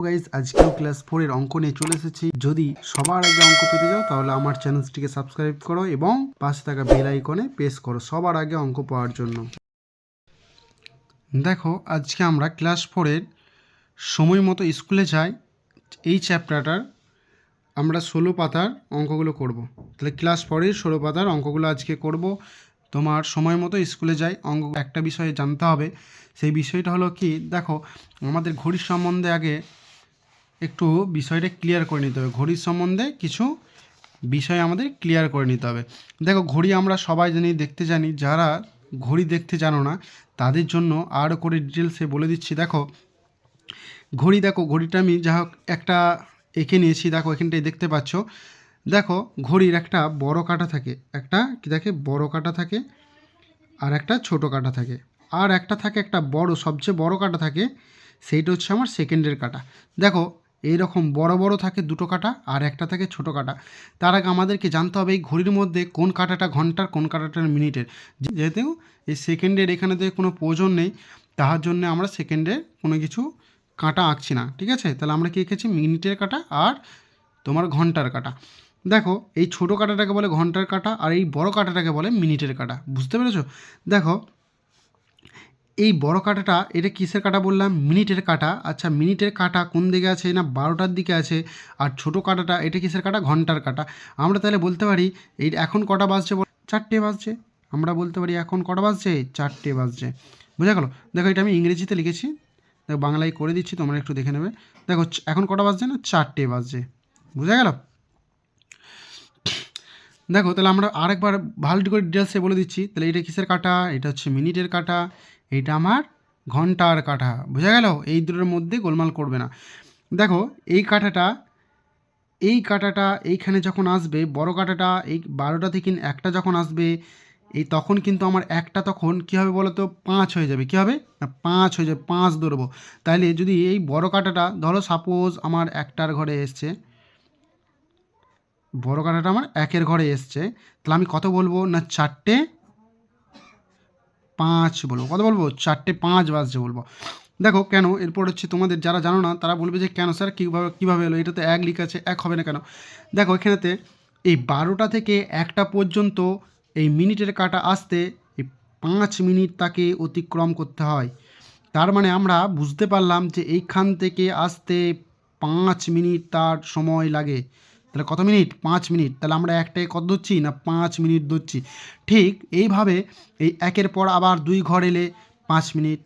Guys আজকেও class 4 এর অঙ্ক নিয়ে চলে এসেছি। যদি সবার আগে অঙ্ক পেতে যাও তাহলে আমার চ্যানেলটিকে সাবস্ক্রাইব করো এবং পাশে থাকা বেল আইকনে প্রেস করো সবার আগে অঙ্ক পাওয়ার জন্য। দেখো আজকে আমরা ক্লাস 4 এর সময় মতো স্কুলে যাই এই চ্যাপ্টারটার আমরা 16 পাতার অঙ্কগুলো করব। তাহলে ক্লাস 4 এর 16 পাতার অঙ্কগুলো আজকে করব। তোমার সময় মতো স্কুলে যাই অঙ্ক একটা বিষয়ে জানতে হবে, সেই বিষয়টা হলো কি, দেখো আমাদের ঘড়ির সম্বন্ধে আগে একটু বিষয়টা ক্লিয়ার করে নিতে হবে। ঘড়ির সম্বন্ধে কিছু বিষয় আমাদের ক্লিয়ার করে নিতে হবে। দেখো ঘড়ি আমরা সবাই দেখতে জানি, যারা ঘড়ি দেখতে জানো না তাদের জন্য আরও করে ডিটেলসে বলে দিচ্ছি। দেখো ঘড়িটা আমি যা হোক একটা এঁকে নিয়েছি। দেখো এখানটায় দেখতে পাচ্ছ, দেখো ঘড়ির একটা বড় কাঁটা থাকে, একটা কি থাকে বড় কাঁটা থাকে, আর একটা ছোট কাঁটা থাকে, আর একটা থাকে একটা বড় সবচেয়ে বড় কাঁটা থাকে, সেইটা হচ্ছে আমার সেকেন্ডের কাঁটা। দেখো এইরকম বড় বড় থাকে দুটো কাঁটা আর একটা থাকে ছোট কাঁটা। তার আগে আমাদেরকে জানতে হবে এই ঘড়ির মধ্যে কোন কাঁটাটা ঘন্টার কোন কাঁটাটা মিনিটের। যেহেতু এই সেকেন্ডের এখানে তো কোনো প্রয়োজন নেই, তার জন্য আমরা সেকেন্ডে কোনো কিছু কাঁটা আঁকছি না, ঠিক আছে। তাহলে আমরা কী এঁকেছি মিনিটের কাঁটা আর তোমার ঘন্টার কাঁটা। দেখো এই ছোটো কাঁটাটাকে বলে ঘন্টার কাঁটা আর এই বড় কাঁটাটাকে বলে মিনিটের কাঁটা, বুঝতে পেরেছো? দেখো এই বড় কাঁটাটা এটা কিসের কাঁটা বললাম, মিনিটের কাঁটা। আচ্ছা মিনিটের কাঁটা কোন দিকে আছে না 12টার দিকে আছে, আর ছোটো কাঁটাটা এটা কিসের কাঁটা, ঘন্টার কাঁটা। আমরা তাহলে বলতে পারি এই এখন কটা বাজছে, 4টে বাজছে। আমরা বলতে পারি এখন কটা বাজছে, 4টে বাজছে। বোঝা গেল? দেখো এটা আমি ইংরেজিতে লিখেছি, দেখো বাংলায় করে দিচ্ছি, তোমরা একটু দেখে নেবে। দেখো এখন কটা বাজছে না, 4টে বাজছে। বোঝা গেল? দেখো তাহলে আমরা আরেকবার ভালো করে ডিটেলসে বলে দিচ্ছি। তাহলে এটা কিসের কাঁটা, এটা হচ্ছে মিনিটের কাঁটা, এইটা আমার ঘন্টার কাঁটা। বোঝা গেল? এই দুটোর মধ্যে গোলমাল করবে না। দেখো এই কাঁটাটা এইখানে যখন আসবে বড় কাঁটাটা, এই 12টা থেকে একটা যখন আসবে, এই তখন কিন্তু আমার একটা তখন কী হবে বলো তো, 5 হয়ে যাবে। কী হবে না 5 হয়ে যাবে, 5 ধরবো। তাইলে যদি এই বড় কাঁটাটা ধরো সাপোজ আমার একটার ঘরে এসছে, বড় কাঁটাটা আমার একের ঘরে এসছে, তাহলে আমি কত বলবো না 4টে 5 বলবো। কত বলবো, 4টে 5 বাজছে বলবো। দেখো কেন, এরপর হচ্ছে তোমাদের যারা জানো না তারা বলবে যে কেন স্যার কীভাবে এলো, এটা তো এক লিখ আছে, এক হবে না কেন? দেখো এখানেতে এই 12টা থেকে একটা পর্যন্ত এই মিনিটের কাঁটা আসতে এই 5 মিনিট তাকে অতিক্রম করতে হয়। তার মানে আমরা বুঝতে পারলাম যে এইখান থেকে আসতে 5 মিনিট তার সময় লাগে। তাহলে কত মিনিট, 5 মিনিট। তাহলে আমরা একটাকে কত ধরছি না 5 মিনিট ধরছি। ঠিক এইভাবে এই একের পর আবার 2 ঘর এলে 5 মিনিট,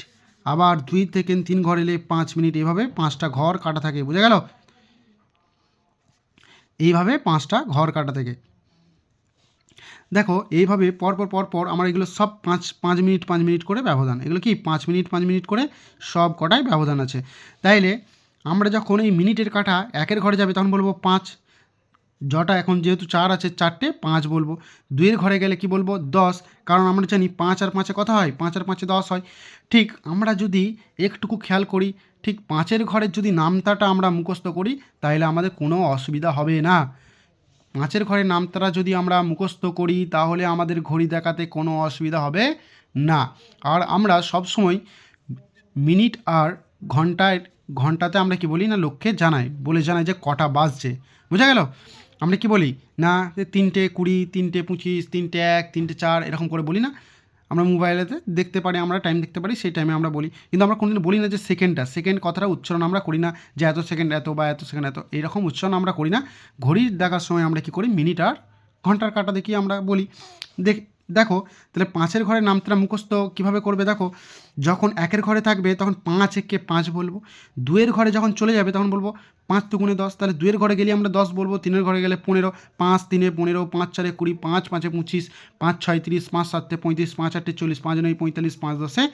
আবার 2 থেকে 3 ঘর এলে 5 মিনিট, এইভাবে 5টা ঘর কাটা থাকে। বুঝা গেল? এইভাবে 5টা ঘর কাটা থাকে। দেখো এইভাবে পরপর আমার এগুলো সব 5 মিনিট 5 মিনিট করে ব্যবধান, এগুলো কি 5 মিনিট 5 মিনিট করে সব কটাই ব্যবধান আছে। তাইলে আমরা যখন এই মিনিটের কাঁটা একের ঘরে যাবে তখন বলবো 5, জটা এখন যেহেতু 4 আছে 4টে 5 বলবো। 2-এর ঘরে গেলে কি বলবো 10, কারণ আমরা জানি 5 আর 5-এ কত হয়, 5 আর 5-এ 10 হয়। ঠিক আমরা যদি একটুকু খেয়াল করি, ঠিক 5-এর ঘরের যদি নামতাটা আমরা মুখস্থ করি তাহলে আমাদের কোনো অসুবিধা হবে না। 5-এর ঘরের নামতাটা যদি আমরা মুখস্থ করি তাহলে আমাদের ঘড়ি দেখাতে কোনো অসুবিধা হবে না। আর আমরা সবসময় মিনিট আর ঘন্টাতে আমরা কি বলি না লক্ষ্যে জানাই যে কটা বাজছে। বোঝা গেল? আমরা কি বলি না 3টে 20, 3টে 25, 3টে 1, 3টে 4 এরকম করে বলি না? আমরা মোবাইলেতে দেখতে পারি, আমরা টাইম দেখতে পারি, সেই টাইমে আমরা বলি। কিন্তু আমরা কোনোদিন বলি না যে সেকেন্ড কথাটা উচ্চারণ আমরা করি না যে এত সেকেন্ড এত বা এত সেকেন্ড এত, এইরকম উচ্চারণ আমরা করি না। ঘড়ির দেখার সময় আমরা কি করি, মিনিট আর ঘন্টার কাঁটা দেখিয়ে আমরা বলি। দেখো তাহলে 5-এর ঘরের নামটা মুখস্থ কীভাবে করবে, দেখো যখন 1-এর ঘরে থাকবে তখন 5 একে 5 বলবো। 2-এর ঘরে যখন চলে যাবে তখন বলবো 5 দুগুণে 10, তাহলে 2-এর ঘরে গেলে আমরা 10 বলবো, 3-এর ঘরে গেলে 15, 5 3-এ 15, 5 4-এ 20, 5 5-এ 25, 5 6-এ 30, 5 7-এ 35, 5 8-এ 40, 5 9-এ 45, 5 10-এ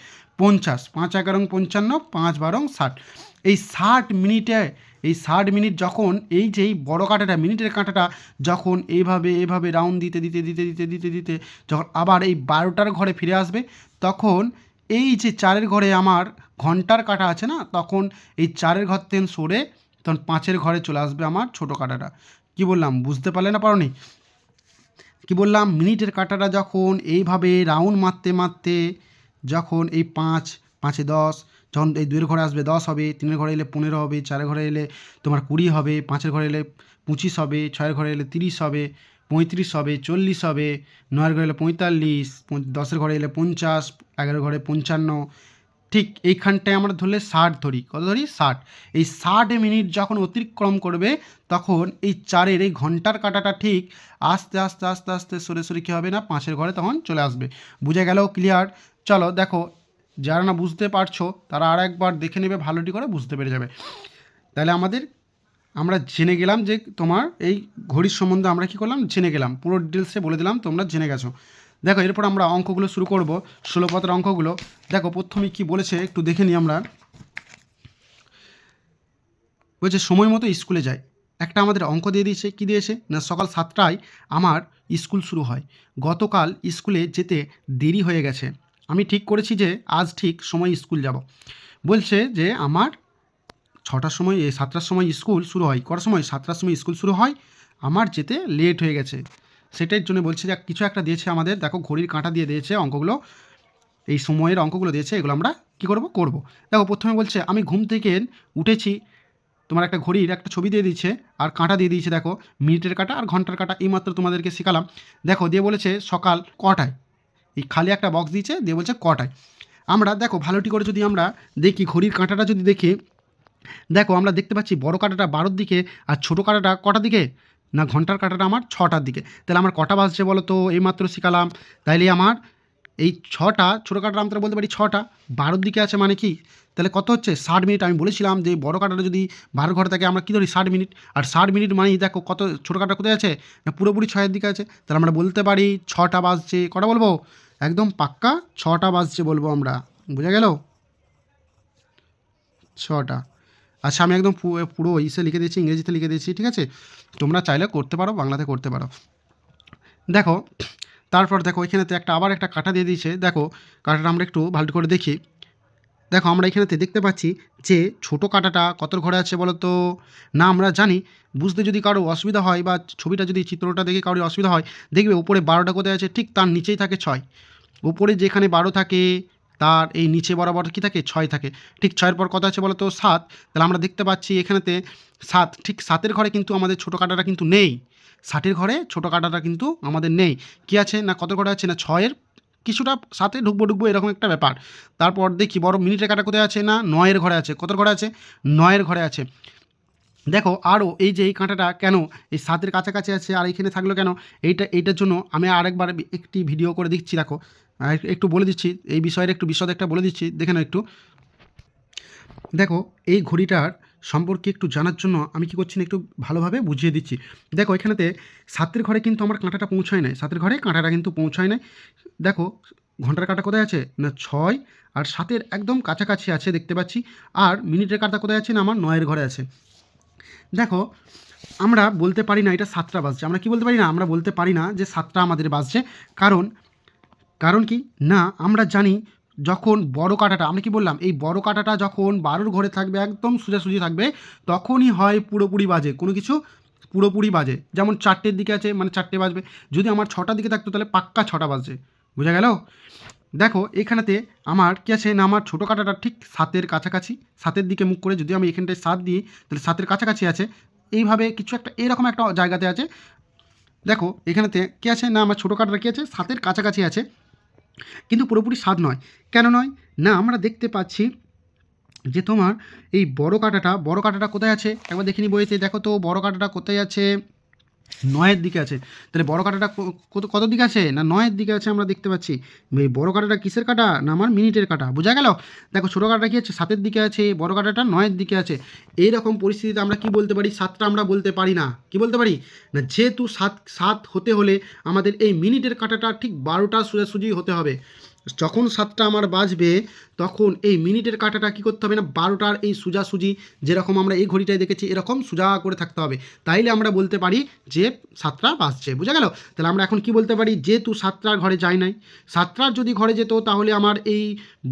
50, 5 11-এ 55, 5 12-এ 60। এই 60 মিনিটে, এই 60 মিনিট যখন এই যে এই বড় কাঁটাটা মিনিটের কাঁটাটা যখন এইভাবে রাউন্ড দিতে যখন আবার এই 12টার ঘরে ফিরে আসবে, তখন এই যে 4-এর ঘরে আমার ঘন্টার কাঁটা আছে না, তখন এই 4-এর ঘর থেকে সরে তখন 5-এর ঘরে চলে আসবে আমার ছোটো কাঁটাটা। কি বললাম, বুঝতে পারলে না পারোনি? কি বললাম, মিনিটের কাঁটাটা যখন এইভাবে রাউন্ড মারতে যখন এই 5 5-এ 10, যখন এই 2-এর ঘরে আসবে 10 হবে, 3-এর ঘরে এলে 15 হবে, 4-এর ঘরে এলে তোমার 20 হবে, 5-এর ঘরে এলে 25 হবে, 6-এর ঘরে এলে 30 হবে, 35 হবে, 40 হবে, 9-এর ঘরে এলে 45, 10-এর ঘরে এলে 50, 11-এর ঘরে 55, ঠিক এইখানটায় আমরা ধরলে 60 ধরি। কত ধরি? 60। এই 60 মিনিট যখন অতিক্রম করবে তখন এই 4-এর এই ঘন্টার কাঁটাটা ঠিক আস্তে আস্তে আস্তে আস্তে সরে সরে কী হবে না 5-এর ঘরে তখন চলে আসবে। বুঝে গেল? ক্লিয়ার? চলো দেখো, যারা না বুঝতে পারছো তারা আর একবার দেখে নেবে, ভালোটি করে বুঝতে পেরে যাবে। তাহলে আমরা জেনে গেলাম যে তোমার এই ঘড়ির সম্বন্ধে আমরা কী করলাম, জেনে গেলাম, পুরো ডিটেলসে বলে দিলাম, তোমরা জেনে গেছো। দেখো এরপর আমরা অঙ্কগুলো শুরু করব, 16 পাতার অঙ্কগুলো। দেখো প্রথমে কি বলেছে একটু দেখে নিই আমরা। বলছে সময় মতো স্কুলে যায়। একটা আমাদের অঙ্ক দিয়ে দিয়েছে, কি দিয়েছে না সকাল 7টায় আমার স্কুল শুরু হয়। গতকাল স্কুলে যেতে দেরি হয়ে গেছে। আমি ঠিক করেছি যে আজ ঠিক সময় স্কুল যাব। বলছে যে আমার 6টার সময় 7টার সময় স্কুল শুরু হয়। কটার সময়? 7টার সময় স্কুল শুরু হয়, আমার যেতে লেট হয়ে গেছে। সেটার জন্য বলছে যে কিছু একটা দিয়েছে আমাদের, দেখো ঘড়ির কাঁটা দিয়ে দিয়েছে অঙ্কগুলো, এই সময়ের অঙ্কগুলো দিয়েছে, এগুলো আমরা কী করব। দেখো প্রথমে বলছে আমি ঘুম থেকে উঠেছি, তোমার একটা ঘড়ির একটা ছবি দিয়ে দিচ্ছে আর কাঁটা দিয়ে দিয়েছে, দেখো মিনিটের কাঁটা আর ঘন্টার কাঁটা, এইমাত্র তোমাদেরকে শেখালাম। দেখো দিয়ে বলেছে সকাল কটায়, এই খালি একটা বক্স দিয়েছে, দিয়ে বলছে কটায়। আমরা দেখো ভালোটি করে যদি আমরা দেখি ঘড়ির কাঁটাটা যদি দেখি, দেখো আমরা দেখতে পাচ্ছি বড় কাঁটাটা 12-র দিকে আর ছোটো কাঁটাটা কটার দিকে না ঘন্টার কাঁটাটা আমার 6টার দিকে। তাহলে আমার কটা বাজছে বলো তো, এইমাত্র শেখালাম। তাইলে আমার এই 6টা, ছোটো কাঁটাটা আমরা বলতে পারি 6টা, 12-র দিকে আছে মানে কি, তাহলে কত হচ্ছে 60 মিনিট। আমি বলেছিলাম যে বড় কাঁটাটা যদি 12 ঘরে থাকে আমরা কী ধরি 60 মিনিট, আর 60 মিনিট মানেই দেখো কত ছোটো কাঁটা কোথায় আছে না পুরোপুরি 6-এর দিকে আছে। তাহলে আমরা বলতে পারি 6টা বাজছে। কটা বলবো? একদম পাক্কা 6টা বাজছে বলবো আমরা। বুঝা গেল? 6টা। আচ্ছা আমি একদম পুরো ইসে লিখে দিয়েছি, ইংরেজিতে লিখে দিয়েছি, ঠিক আছে? তোমরা চাইলে করতে পারো, বাংলাতে করতে পারো। দেখো তারপর দেখো এখানেতে আবার একটা কাঁটা দিয়ে দিয়েছে। দেখো কাঁটাটা আমরা একটু ভালো করে দেখি। দেখো আমরা এখানেতে দেখতে পাচ্ছি যে ছোটো কাঁটাটা কত ঘরে আছে বলো তো, না আমরা জানি। বুঝতে যদি কারো অসুবিধা হয় বা ছবিটা যদি চিত্রটা দেখে কারোর অসুবিধা হয়, দেখবে উপরে 12টা কোথায় আছে, ঠিক তার নিচেই থাকে 6। উপরে যেখানে 12 থাকে তার এই নিচে বরাবর কী থাকে 6 থাকে। ঠিক 6-এর পর কত আছে বলো তো 7। তাহলে আমরা দেখতে পাচ্ছি এখানেতে 7, ঠিক 7-এর ঘরে কিন্তু আমাদের ছোটো কাঁটাটা কিন্তু নেই। 60-এর ঘরে ছোটো কাঁটাটা কিন্তু আমাদের নেই। কী আছে না কত ঘরে আছে না 6-এর কিছুটা 7-এ ঢুকবো এরকম একটা ব্যাপার। তারপর দেখি বড় মিনিটের কাঁটা কোথায় আছে না 9-এর ঘরে আছে। কতর ঘরে আছে? 9-এর ঘরে আছে। দেখো আরও এই যে এই কাঁটাটা কেন এই 7-এর কাছাকাছি আছে আর এইখানে থাকলো কেন, এইটার জন্য আমি আরেকবার একটি ভিডিও করে দিচ্ছি। দেখো একটু বলে দিচ্ছি এই বিষয়ের একটু বিশদ একটা বলে দিচ্ছি, দেখে নাও একটু। দেখো এই ঘড়িটার সম্পর্কে একটু জানার জন্য আমি কী করছি না একটু ভালোভাবে বুঝিয়ে দিচ্ছি। দেখো এখানেতে 7-এর ঘরে কিন্তু আমার কাঁটাটা পৌঁছায় নাই, 7-এর ঘরে কাঁটাটা কিন্তু পৌঁছায় নাই। দেখো ঘন্টার কাঁটা কোথায় আছে না 6 আর 7-এর একদম কাছাকাছি আছে দেখতে পাচ্ছি। আর মিনিটের কাঁটা কোথায় আছে না আমার 9-এর ঘরে আছে। দেখো আমরা বলতে পারি না এটা 7টা বাজছে, আমরা কি বলতে পারি না, আমরা বলতে পারি না যে 7টা আমাদের বাজছে। কারণ কি না আমরা জানি যখন বড় কাঁটাটা, আমরা কি বললাম এই বড় কাঁটাটা যখন 12-র ঘরে থাকবে একদম সোজাসুজি থাকবে তখনই হয় পুরোপুরি বাজে, কোনো কিছু পুরোপুরি বাজে। যেমন 4টের দিকে আছে মানে 4টে বাজবে, যদি আমার 6টার দিকে থাকতো তাহলে পাক্কা 6টা বাজছে। বোঝা গেল? দেখো এখানেতে আমার কী আছে না আমার ছোটো কাঁটাটা ঠিক 7-এর কাছাকাছি, 7-এর দিকে মুখ করে যদি আমি এখানটায় 7 দিই তাহলে 7-এর কাছাকাছি আছে। এইভাবে কিছু একটা এরকম একটা জায়গাতে আছে। দেখো এখানেতে কী আছে না আমার ছোটো কাঁটাটা কী আছে 7-এর কাছাকাছি আছে, কিন্তু পুরোপুরি 7 নয়। কেন নয় না আমরা দেখতে পাচ্ছি যে তোমার এই বড় কাঁটাটা কোথায় আছে একবার দেখিনি বইতে। দেখো তো বড় কাঁটাটা কোথায় আছে, 9-এর দিকে আছে। তাহলে বড় কাঁটাটা কত দিকে আছে না 9-এর দিকে আছে আমরা দেখতে পাচ্ছি। এই বড় কাঁটাটা কিসের কাঁটা না আমার মিনিটের কাঁটা। বোঝা গেল? দেখো ছোটো কাঁটাটা কী আছে 7-এর দিকে আছে, বড় কাঁটাটা 9-এর দিকে আছে। এইরকম পরিস্থিতিতে আমরা কি বলতে পারি 7টা আমরা বলতে পারি না। কি বলতে পারি না, যেহেতু 7 হতে হলে আমাদের এই মিনিটের কাঁটাটা ঠিক 12টা সোজাসুজি হতে হবে। যখন 7টা আমার বাজবে তখন এই মিনিটের কাঁটাটা কী করতে হবে না 12টার এই সোজাসুজি, যেরকম আমরা এই ঘড়িটায় দেখেছি এরকম সোজা করে থাকতে হবে। তাইলে আমরা বলতে পারি যে 7টা বাজছে। বুঝা গেল? তাহলে আমরা এখন কি বলতে পারি, যেহেতু 7টার ঘরে যায় নাই, 7টার যদি ঘরে যেত তাহলে আমার এই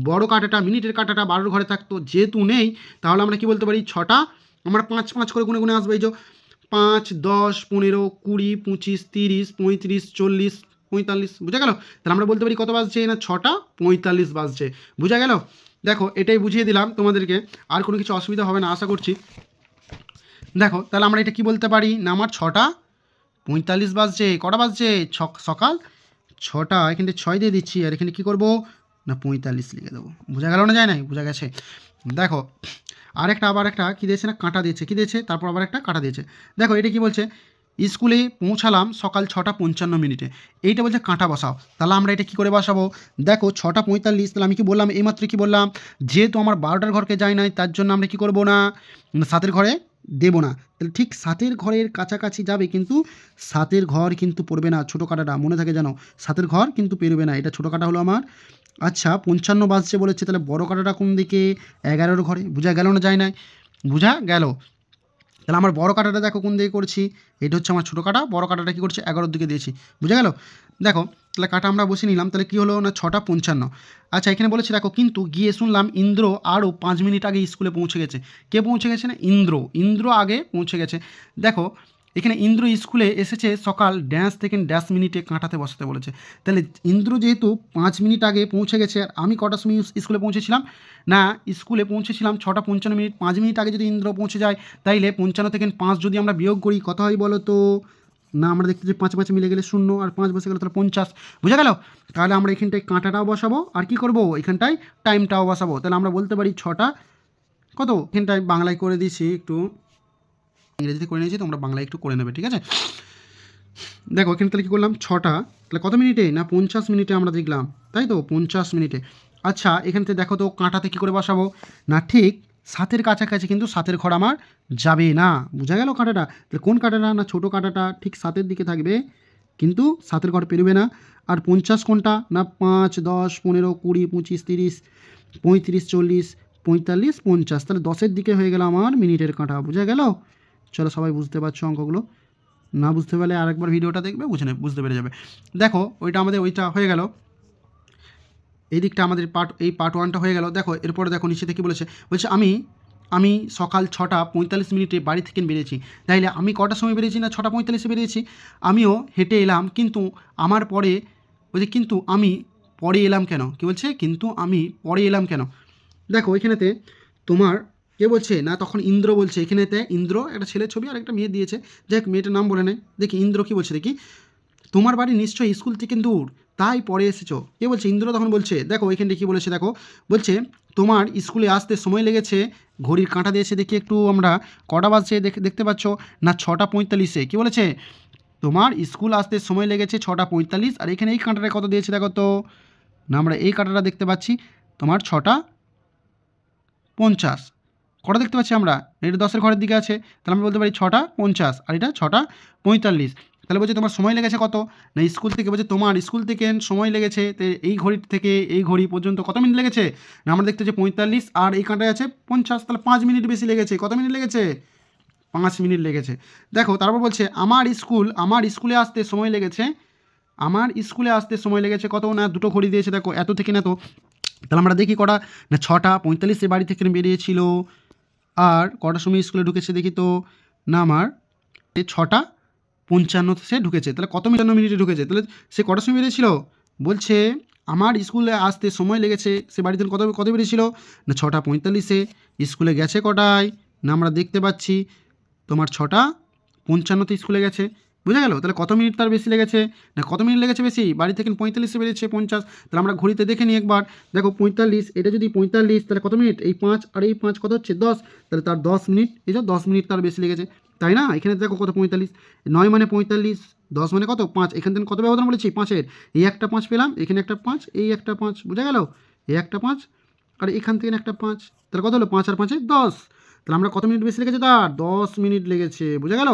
বড় কাঁটাটা মিনিটের কাঁটাটা 12 ঘরে থাকতো, যেহেতু নেই তাহলে আমরা কি বলতে পারি 6টা আমরা 5 করে গুনে আসবে। এই যে 5, 10, 15, 20, 25, 30, 35, 40, 45। বুঝা গেল? তাহলে আমরা বলতে পারি কত বাজছে না 6টা 45 বাজছে। বুঝা গেল? দেখো এটাই বুঝিয়ে দিলাম তোমাদেরকে, আর কোনো কিছু অসুবিধা হবে না আশা করছি। দেখো তাহলে আমরা এটা কি বলতে পারি না, আমার 6:45 বাজছে। কটা বাজছে? সকাল 6টা। এখানে 6 দিয়ে দিচ্ছি, আর এখানে কী করবো না 45 লিখে দেবো। বোঝা গেল না? যায় নাই? বোঝা গেছে। দেখো আবার একটা কী দিয়েছে না, কাঁটা দিয়েছে। কী দিয়েছে? তারপর আবার একটা কাঁটা দিয়েছে। দেখো এটা কি বলছে, স্কুলে পৌঁছালাম সকাল 6:55। এইটা বলছে কাঁটা বসাও। তাহলে আমরা এটা কী করে বসাবো? দেখো 6:45, তাহলে আমি কি বললাম এইমাত্র, কি বললাম, যেহেতু আমার 12টার ঘরকে যায় নাই, তার জন্য আমরা কী করবো না 7-এর ঘরে দেবো না। তাহলে ঠিক 7-এর ঘরের কাছাকাছি যাবে, কিন্তু 7-এর ঘর কিন্তু পড়বে না, ছোটো কাঁটাটা মনে থাকে জানো, 7-এর ঘর কিন্তু পেরোবে না। এটা ছোটো কাঁটা হলো আমার। আচ্ছা 55 বাজছে বলেছে, তাহলে বড় কাঁটাটা কোন দিকে? 11-এর ঘরে। বোঝা গেল না? যায় নাই? বোঝা গেল। তাহলে আমার বড় কাঁটাটা দেখো কোন দিকে করছি, এটা হচ্ছে আমার ছোটো কাঁটা, বড় কাঁটাটা কী করছে 11-র দিকে দিয়েছি। বুঝা গেল? দেখো তাহলে কাঁটা আমরা বসে নিলাম, তাহলে কী হলো না 6:55। আচ্ছা এখানে বলেছে দেখো, কিন্তু গিয়ে শুনলাম ইন্দ্র আরও 5 মিনিট আগে স্কুলে পৌঁছে গেছে। কে পৌঁছে গেছে না? ইন্দ্র আগে পৌঁছে গেছে। দেখো এখানে ইন্দ্র স্কুলে এসেছে সকাল -মিনিটে কাঁটাতে বসাতে বলেছে। তাহলে ইন্দ্র যেহেতু 5 মিনিট আগে পৌঁছে গেছে, আর আমি কটার সময় স্কুলে পৌঁছেছিলাম না, স্কুলে পৌঁছেছিলাম 6:55। 5 মিনিট আগে যদি ইন্দ্র পৌঁছে যায়, তাইলে 55 থেকে 5 যদি আমরা বিয়োগ করি কত হয় বলো তো? না আমরা দেখতে যে 5 5 মিলে গেলে 0, আর 5 বসে গেলে তাহলে 50। বুঝা গেল? তাহলে আমরা এখানটায় কাঁটাটাও বসাবো, আর কি করব এখানটায় টাইমটাও বসাবো। তাহলে আমরা বলতে পারি 6টা কত, এখানটায় বাংলায় করে দিয়েছি, একটু ইংরেজিতে করে নিয়েছি, তোমরা বাংলায় একটু করে নেবে, ঠিক আছে? দেখো এখানে তাহলে কী করলাম 6টা, তাহলে কত মিনিটে না 50 মিনিটে আমরা দেখলাম, তাই তো 50 মিনিটে। আচ্ছা এখান থেকে দেখো তো কাঁটাতে কী করে বসাবো না, ঠিক 7-এর কাছাকাছি কিন্তু 7-এর ঘর আমার যাবে না। বোঝা গেল কাঁটাটা? তাহলে কোন কাঁটাটা না ছোটো কাঁটাটা ঠিক 7-এর দিকে থাকবে, কিন্তু 7-এর ঘর পেরোবে না। আর 50 কোনটা না 5, 10, 15, 20, 25, 30, 35, 40, 45, 50। তাহলে 10-এর দিকে হয়ে গেল আমার মিনিটের কাঁটা। বোঝা গেল? চলো সবাই বুঝতে পারছো অঙ্কগুলো? না বুঝতে পারলে আরেকবার ভিডিওটা দেখবে, বুঝতে পেরে যাবে। দেখো ওইটা হয়ে গেল, এই দিকটা আমাদের পার্ট 1টা হয়ে গেল। দেখো এরপরে দেখো নিচে থেকে বলছে আমি সকাল 6:45 বাড়ি থেকে বেরিয়েছি। তাইলে আমি কটার সময় বেরিয়েছি না 6:45 বেরিয়েছি। আমিও হেঁটে এলাম, কিন্তু আমার পরে কিন্তু আমি পরে এলাম কেন? কী বলছে? কিন্তু আমি পরে এলাম কেন? দেখো এখানেতে তোমার কে বলছে না, তখন ইন্দ্র বলছে। এখানেতে ইন্দ্র একটা ছেলের ছবি আর একটা মেয়ে দিয়েছে, যাই মেয়েটার নাম বলে নেয়। দেখি ইন্দ্র কী বলছে, দেখি, তোমার বাড়ি নিশ্চয়ই স্কুল থেকে দূর, তাই পরে এসেছো। কে বলছে? ইন্দ্র তখন বলছে। দেখো এখানটা কী বলেছে দেখো, বলছে তোমার স্কুলে আসতে সময় লেগেছে, ঘড়ির কাঁটা দিয়েছে দেখি একটু আমরা, কটা বাজছে দেখতে পাচ্ছ না 6:45। কী বলেছে? তোমার স্কুল আসতে সময় লেগেছে 6:45, আর এখানে এই কাঁটাটা কত দিয়েছে দেখো তো, না আমরা এই কাঁটাটা দেখতে পাচ্ছি তোমার 6:50। কটা দেখতে পাচ্ছি আমরা? এটা 10-এর ঘরের দিকে আছে, তাহলে আমরা বলতে পারি 6:50, আর এটা 6:45। তাহলে বলছে তোমার সময় লেগেছে কত না স্কুল থেকে, বলছে তোমার স্কুল থেকে সময় লেগেছে এই ঘড়ির থেকে এই ঘড়ি পর্যন্ত কত মিনিট লেগেছে না, আমরা দেখতে হচ্ছে 45, আর এই কাঁটায় আছে 50, তাহলে 5 মিনিট বেশি লেগেছে। কত মিনিট লেগেছে? 5 মিনিট লেগেছে। দেখো তারপর বলছে আমার স্কুলে আসতে সময় লেগেছে কত না, দুটো ঘড়ি দিয়েছে দেখো, এত থেকে না তো। তাহলে আমরা দেখি কটা না 6:45 বাড়ি থেকে বেরিয়েছিল, আর কটার সময় স্কুলে ঢুকেছে দেখি তো, না আমার 6:55 সে ঢুকেছে। তাহলে কত মিনিটে ঢুকেছে? তাহলে সে কটার সময় বেরিয়েছিল? বলছে আমার স্কুলে আসতে সময় লেগেছে, সে বাড়িতে কত বেরিয়েছিল না 6:45। স্কুলে গেছে কটায় না আমরা দেখতে পাচ্ছি তোমার 6:55 স্কুলে গেছে। বুঝা গেল? তাহলে কত মিনিট তার বেশি লেগেছে না, কত মিনিট লেগেছে বেশি? বাড়ি থেকে 45 বেরিয়েছে 50। তাহলে আমরা ঘড়িতে দেখে নিই একবার। দেখো 45, এটা যদি 45, তাহলে কত মিনিট? এই 5 আর এই 5 কত হচ্ছে 10, তাহলে তার 10 মিনিট, এই যে 10 মিনিট তার বেশি লেগেছে, তাই না? এখানে দেখো কত 45, 9 মানে 45, 10 মানে কত 5, এখান থেকে কত ব্যবধান বলেছি 5-এর, এই একটা 5 পেলাম, এখানে একটা 5, এই একটা 5, বুঝা গেল? এই একটা 5, আর এখান থেকে একটা 5, তাহলে কত হলো 5 আর 5-এ 10। তাহলে আমরা কত মিনিট বেশি লেগেছে? তার 10 মিনিট লেগেছে। বুঝা গেল?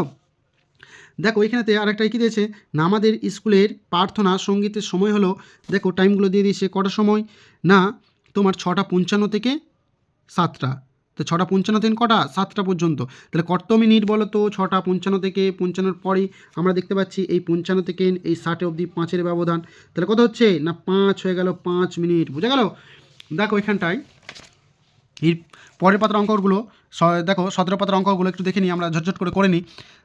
দেখো এখানেতে আরেকটা কী দিয়েছে না, আমাদের স্কুলের প্রার্থনা সঙ্গীতের সময় হলো, দেখো টাইমগুলো দিয়ে দিয়েছে কটার সময় না তোমার 6:55 থেকে 7টা। তো 6:55 থেকে কটা 7টা পর্যন্ত। তাহলে কত মিনিট বলো তো? 6:55 থেকে 55-র পরেই আমরা দেখতে পাচ্ছি এই 55 থেকে এই 60 অবধি 5-এর ব্যবধান। তাহলে কত হচ্ছে না 5 হয়ে গেল, 5 মিনিট। বুঝা গেল? দেখো এখানটায় এর পরের পাতার অঙ্কগুলো দেখো 17 পাতার অঙ্কগুলো একটু দেখে নিই, আমরা ঝটঝট করে নিই।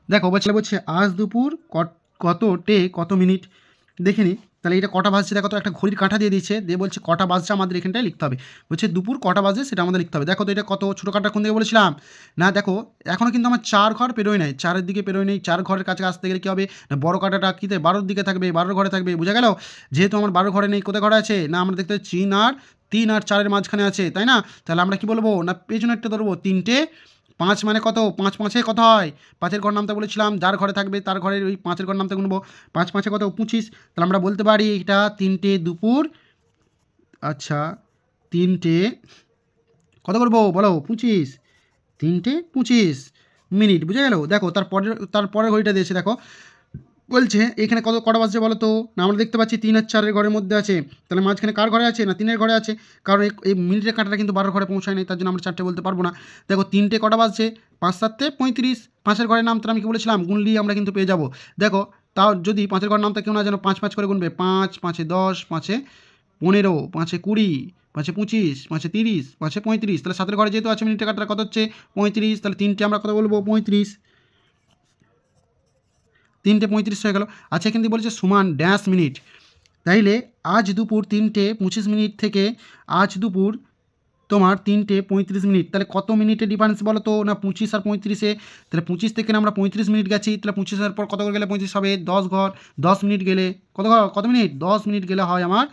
দেখো বলছে আজ দুপুর কত মিনিট দেখে নিই তাহলে এটা কটা বাজছে দেখো তো, একটা ঘড়ির কাঁটা দিয়ে দিচ্ছে, দিয়ে বলছে কটা বাজছে আমাদের এখানটায় লিখতে হবে, বলছে দুপুর কটা বাজে সেটা আমাদের লিখতে হবে। দেখো তো এটা কত ছোটো কাঁটা কোন দিকে বলেছিলাম না, দেখো এখনও কিন্তু আমার 4 ঘর পেরোয় নাই, 4-এর দিকে পেরোয় নেই, 4 ঘরের কাছে আসতে গেলে কী হবে না, বড় কাঁটাটা কীতে 12-র দিকে থাকবে, 12-র ঘরে থাকবে, বোঝা গেল। যেহেতু আমার 12 ঘরে নেই, কোথায় ঘরে আছে না, আমরা দেখতে পাচ্ছি 3 আর 4-এর মাঝখানে আছে, তাই না? তাহলে আমরা কি বলবো না, পেছনে একটা ধরবো 3টে 5 মানে কত, 5 5-এ কত হয়, 5-এর ঘর নামতে বলেছিলাম, যার ঘরে থাকবে তার ঘরের ওই 5-এর ঘর নামতে গুনবো, 5 5-এ কত 25। তাহলে আমরা বলতে পারি এটা 3টে দুপুর, আচ্ছা 3টে কত করবো বলো 25, 3টে 25 মিনিট, বুঝে গেল। দেখো তারপরের ঘড়িটা দিয়েছে, দেখো বলছে এখানে কটা বাজছে বলো তো না, আমরা দেখতে পাচ্ছি 3 আর 4-এর ঘরের মধ্যে আছে, তাহলে মাঝখানে কার ঘরে আছে না 3-এর ঘরে আছে, কারণ এই মিনিটের কাঁটাটা কিন্তু 12 ঘরে পৌঁছায় নাই, তার জন্য আমরা 4টে বলতে পারবো না। দেখো 3টে কটা বাজছে, 5 7-এ 35, 5-এর ঘরের নাম তাহলে আমি কি বলেছিলাম গুনলি আমরা কিন্তু পেয়ে যাবো। দেখো তাও যদি 5-এর ঘরের নামটা কেউ না যেন 5 5 করে গুনবে, 5 5-এ 10, 5-এ 15, 5-এ 20, 5-এ 25, 5-এ 30, 5-এ 35, তাহলে 7-এর ঘরে যেহেতু আছে মিনিটের কাঁটাটা কত হচ্ছে 35, তাহলে 3টে আমরা কত বলবো 35, 3টে 35 হয়ে গেল। আচ্ছা এখান থেকে বলেছে সমান ড্যাশ মিনিট, তাইলে আজ দুপুর 3টে 25 মিনিট থেকে আজ দুপুর তোমার 3টে 35 মিনিট, তাহলে কত মিনিটের ডিফারেন্স বলো তো না 25 আর 35-এ, তাহলে 25 থেকে আমরা 35 মিনিট গেছি, তাহলে 25-এর পর কত করে গেলে 35 হবে, 10 ঘর 10 মিনিট গেলে কত মিনিট 10 মিনিট গেলে হয় আমার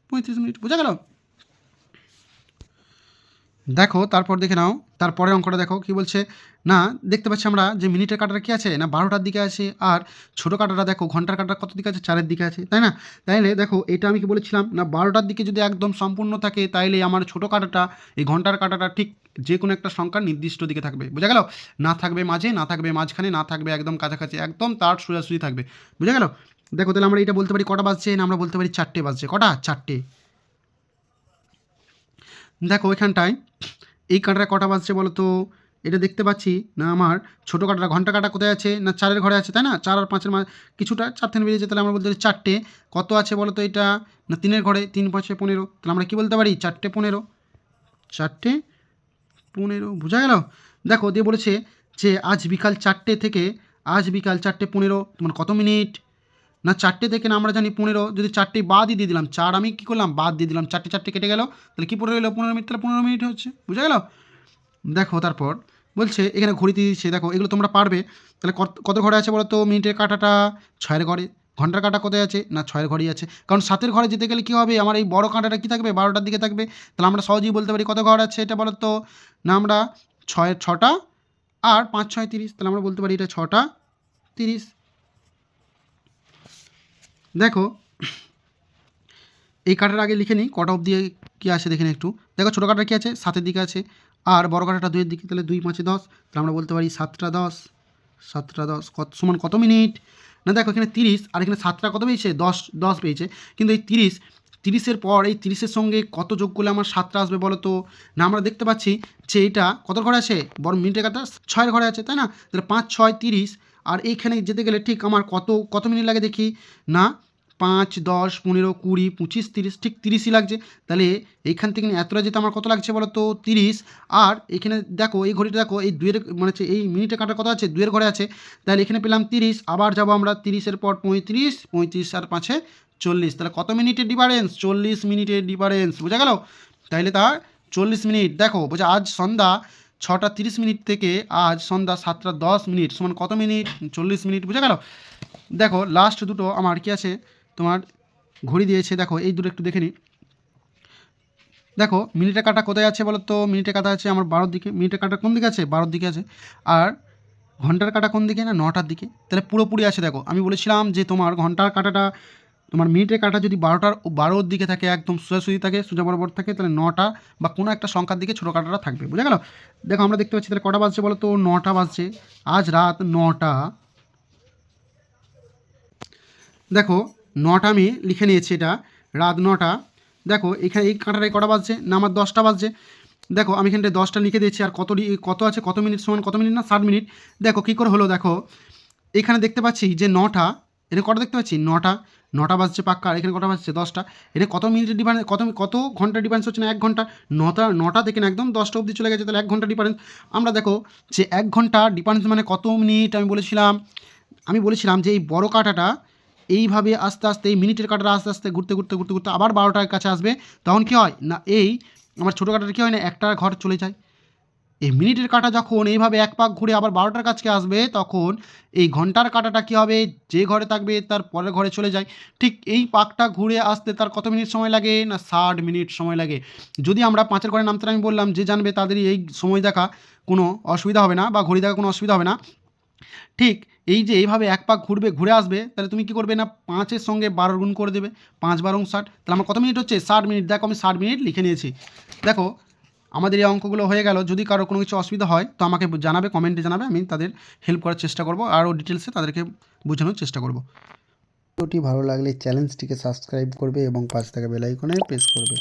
35 মিনিট, বোঝা গেল। দেখো তারপর দেখে নাও, তারপরের অঙ্কটা দেখো কি বলছে না, দেখতে পাচ্ছি আমরা যে মিনিটের কাঁটাটা কী আছে না 12টার দিকে আছে, আর ছোটো কাঁটাটা দেখো ঘন্টার কাঁটা কত দিকে আছে 4-এর দিকে আছে, তাই না? তাইলে দেখো এটা আমি কি বলেছিলাম না 12টার দিকে যদি একদম সম্পূর্ণ থাকে তাইলে আমার ছোটো কাঁটাটা এই ঘন্টার কাঁটাটা ঠিক যে কোনো একটা সংখ্যার নির্দিষ্ট দিকে থাকবে, বোঝা গেল। না থাকবে মাঝে, না থাকবে মাঝখানে, না থাকবে একদম কাছাকাছি, একদম তার সোজাসুজি থাকবে, বুঝা গেল। দেখো তাহলে আমরা এটা বলতে পারি কটা বাজছে না, আমরা বলতে পারি 4টে বাজছে, কটা 4টে। দেখো এখানটায় এই কাঁটাটা কটা বাজছে বলো তো, এটা দেখতে পাচ্ছি না আমার ছোটো কাঁটাটা ঘন্টা কাঁটা কোথায় আছে না 4-এর ঘরে আছে, তাই না? 4 আর 5-এর কিছুটা 4 থেকে বেরিয়েছে, তাহলে আমরা বলতে পারি 4টে কত আছে বলো তো এটা না 3-এর ঘরে, 3 5-এ 15, তাহলে আমরা কী বলতে পারি 4টে 15, 4টে 15, বোঝা গেল। দেখো দিয়ে বলেছে যে আজ বিকাল 4টে থেকে আজ বিকাল 4টে 15 তোমার কত মিনিট না 4টে থেকে না আমরা জানি 15, যদি 4টে বাদই দিয়ে দিলাম, 4 আমি কী করলাম বাদ দিয়ে দিলাম, 4টে 4টে কেটে গেল, তাহলে কী পড়ে গেলো 15 মিনিট, তাহলে 15 মিনিট হচ্ছে, বুঝা গেল। দেখো তারপর বলছে এখানে ঘড়িতে দিচ্ছে, দেখো এগুলো তোমরা পারবে, তাহলে কত ঘরে আছে বলো তো মিনিটের কাঁটাটা 6-এর ঘরে, ঘন্টার কাঁটা কোথায় আছে না 6-এর ঘরেই আছে, কারণ 7-এর ঘরে যেতে গেলে কী হবে আমার এই বড় কাঁটাটা কী থাকবে 12টার দিকে থাকবে, তাহলে আমরা সহজেই বলতে পারি কত ঘর আছে এটা বলো তো না, আমরা 6টা আর 5 6 30, তাহলে আমরা বলতে পারি এটা 6টা 30। দেখো এই কাঁটার আগে লিখে নিই কটা অবধি কী আছে দেখে নিই একটু। দেখো ছোটো কাঁটা কী আছে 7-এর দিকে আছে, আর বড় কাঁটাটা 2-এর দিকে, তাহলে 2 5-এ 10, তাহলে আমরা বলতে পারি 7টা 10, 7টা 10 কত সমান কত মিনিট না, দেখো এখানে 30 আর এখানে 7টা কত পেয়েছে 10 পেয়েছে, কিন্তু এই 30-এর পর এই 30-এর সঙ্গে কত যোগ করলে আমার 7টা আসবে বলো তো না, আমরা দেখতে পাচ্ছি যে এটা কত ঘরে আছে বড় মিনিটের কাঁটা 6-এর ঘরে আছে, তাই না? তাহলে 5 6 30, আর এইখানে যেতে গেলে ঠিক আমার কত মিনিট লাগে দেখি না 5 10 15 20 25 30, ঠিক 30ই লাগছে, তাহলে এইখান থেকে এতটা যেতে আমার কত লাগছে বলো তো 30, আর এখানে দেখো এই ঘড়িটা দেখো এই 2-এর মানে হচ্ছে এই মিনিটের কাঁটা কত আছে 2-এর ঘরে আছে, তাহলে এখানে পেলাম 30, আবার যাবো আমরা 30-এর পর 35 35 আর 5-এ 40, তাহলে কত মিনিটের ডিফারেন্স 40 মিনিটের ডিফারেন্স, বোঝা গেল। তাইলে তার 40 মিনিট, দেখো বোঝা আজ সন্ধ্যা 6টা 30 মিনিট থেকে আজ সন্ধ্যা 7টা 10 মিনিট সমান কত মিনিট 40 মিনিট, বোঝা গেল। দেখো লাস্ট দুটো আমার কি আছে তোমার ঘড়ি দিয়েছে, দেখো এই দুটো একটু দেখে নিই। দেখো মিনিটের কাঁটা কোথায় আছে বলো তো, মিনিটের কাঁটা আছে আমার 12-র দিকে, মিনিটের কাঁটা কোন দিকে আছে 12-র দিকে আছে, আর ঘন্টার কাঁটা কোন দিকে না 9টার দিকে, তাহলে পুরোপুরি আছে। দেখো আমি বলেছিলাম যে তোমার ঘন্টার কাঁটাটা তোমার মিনিটের কাঁটা যদি 12'র দিকে থাকে একদম সোজাসুজি থাকে সোজা বরাবর থাকে, তাহলে 9টা বা কোনো একটা সংখ্যার দিকে ছোটো কাঁটাটা থাকবে, বুঝা গেল। দেখো আমরা দেখতে পাচ্ছি তাহলে কটা বাজছে বলো তো 9টা বাজছে, আজ রাত 9টা। দেখো 9টা আমি লিখে নিয়েছি, এটা রাত 9টা। দেখো এখানে এই কাঁটাটায় কটা বাজছে না আমার 10টা বাজছে, দেখো আমি এখানটায় 10টা লিখে দিয়েছি, আর কত আছে কত মিনিট সমান কত মিনিট না 60 মিনিট। দেখো কী করে হলো, দেখো এখানে দেখতে পাচ্ছি যে 9টা, এখানে কটা দেখতে পাচ্ছি 9টা বাজছে পাক্কা, আর এখানে কটা বাজছে 10টা, এটা কত মিনিটের ডিফারেন্স কত ঘন্টার ডিফারেন্স হচ্ছে না 1 ঘন্টা, 9টা থেকে না একদম 10টা অবধি চলে গেছে, তাহলে 1 ঘন্টা ডিফারেন্স। আমরা দেখো যে 1 ঘন্টা ডিফারেন্স মানে কত মিনিট আমি বলেছিলাম যে এই বড় কাঁটাটা এইভাবে আস্তে আস্তে এই মিনিটের কাঁটাটা আস্তে আস্তে ঘুরতে ঘুরতে ঘুরতে ঘুরতে আবার 12টার কাছে আসবে, তখন কী হয় না এই আমার ছোটো কাঁটাটা কী হয় না একটা ঘর চলে যায়। এই মিনিটের কাঁটা যখন এইভাবে এক পাক ঘুরে আবার 12টার কাছে আসবে, তখন এই ঘন্টার কাঁটাটা কী হবে, যে ঘরে থাকবে তার পরের ঘরে চলে যায়। ঠিক এই পাকটা ঘুরে আসতে তার কত মিনিট সময় লাগে না 60 মিনিট সময় লাগে। যদি আমরা 5-এর ঘরে নামতে আমি বললাম যে জানবে তাদেরই এই সময় দেখা কোনো অসুবিধা হবে না বা ঘড়ি দেখা কোনো অসুবিধা হবে না। ঠিক এই যে এইভাবে এক পাক ঘুরবে, ঘুরে আসবে, তাহলে তুমি কী করবে না 5-এর সঙ্গে 12 গুণ করে দেবে, 5 12 60, তাহলে আমার কত মিনিট হচ্ছে 60 মিনিট। দেখো আমি 60 মিনিট লিখে নিয়েছি। দেখো আমাদের এই অঙ্কগুলো হয়ে গেল। যদি কারো কোনো কিছু অসুবিধা হয় তো আমাকে জানাবে, কমেন্টে জানাবে, আমি তাদের হেল্প করার চেষ্টা করব, আরও ডিটেলসে তাদেরকে বোঝানোর চেষ্টা করব। ভিডিওটি ভালো লাগলে চ্যানেলটিকে সাবস্ক্রাইব করবে এবং পাশে থাকা বেল আইকনে প্রেস করবে।